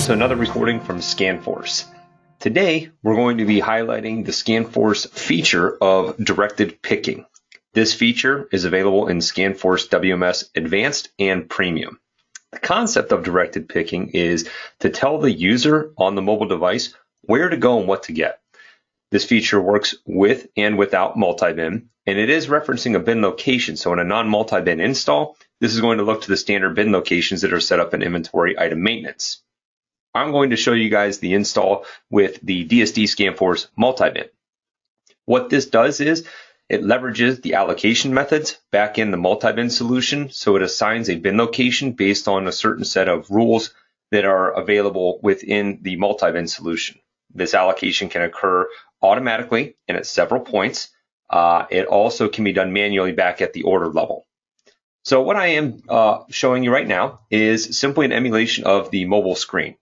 to another recording from ScanForce. Today, we're going to be highlighting the ScanForce feature of directed picking. This feature is available in ScanForce WMS Advanced and Premium. The concept of directed picking is to tell the user on the mobile device where to go and what to get. This feature works with and without multi-bin, and it is referencing a bin location. So in a non-multi-bin install, this is going to look to the standard bin locations that are set up in inventory item maintenance. I'm going to show you guys the install with the DSD ScanForce Multi Bin. What this does is it leverages the allocation methods back in the multi-bin solution, so it assigns a bin location based on a certain set of rules that are available within the multi-bin solution. This allocation can occur automatically and at several points. It also can be done manually back at the order level. So what I am showing you right now is simply an emulation of the mobile screen.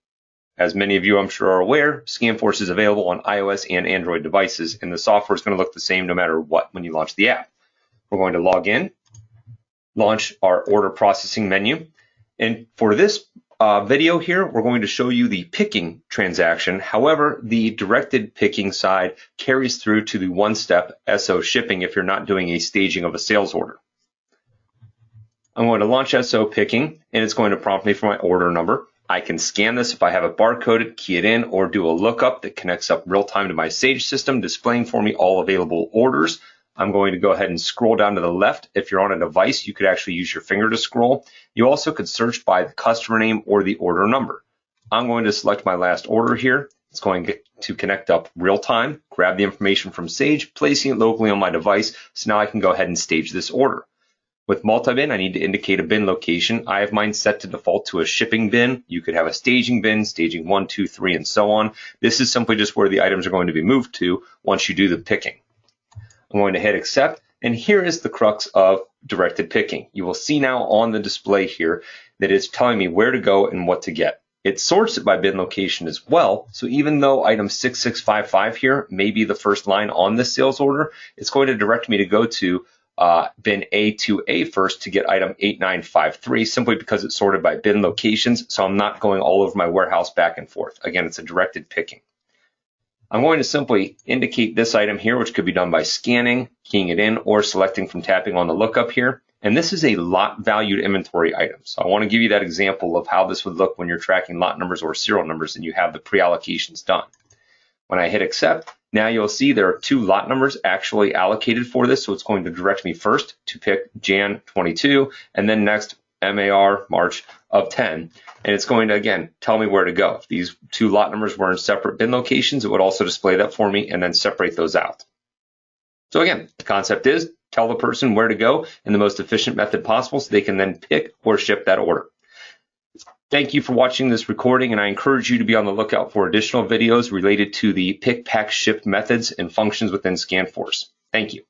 As many of you I'm sure are aware, ScanForce is available on iOS and Android devices, and the software is going to look the same no matter what when you launch the app. We're going to log in, launch our order processing menu, and for this video here, we're going to show you the picking transaction. However, the directed picking side carries through to the one-step SO shipping if you're not doing a staging of a sales order. I'm going to launch SO picking, and it's going to prompt me for my order number. I can scan this if I have it barcoded, key it in, or do a lookup that connects up real time to my Sage system, displaying for me all available orders. I'm going to go ahead and scroll down to the left. If you're on a device, you could actually use your finger to scroll. You also could search by the customer name or the order number. I'm going to select my last order here. It's going to connect up real time, grab the information from Sage, placing it locally on my device. So now I can go ahead and stage this order. With multi-bin, I need to indicate a bin location. I have mine set to default to a shipping bin. You could have a staging bin, staging 1, 2, 3, and so on. This is simply just where the items are going to be moved to once you do the picking. I'm going to hit accept, and here is the crux of directed picking. You will see now on the display here that it's telling me where to go and what to get. It sorts it by bin location as well, so even though item 6655 here may be the first line on this sales order, it's going to direct me to go to bin A2A first to get item 8953, simply because it's sorted by bin locations, so I'm not going all over my warehouse back and forth. Again, it's a directed picking. I'm going to simply indicate this item here, which could be done by scanning, keying it in, or selecting from tapping on the lookup here. And this is a lot valued inventory item. So I want to give you that example of how this would look when you're tracking lot numbers or serial numbers and you have the pre-allocations done. When I hit accept, now you'll see there are 2 lot numbers actually allocated for this, so it's going to direct me first to pick Jan 22, and then next MAR March of 10, and it's going to again tell me where to go. If these 2 lot numbers were in separate bin locations, it would also display that for me and then separate those out. So again, the concept is tell the person where to go in the most efficient method possible so they can then pick or ship that order. Thank you for watching this recording, and I encourage you to be on the lookout for additional videos related to the pick, pack, ship methods and functions within ScanForce. Thank you.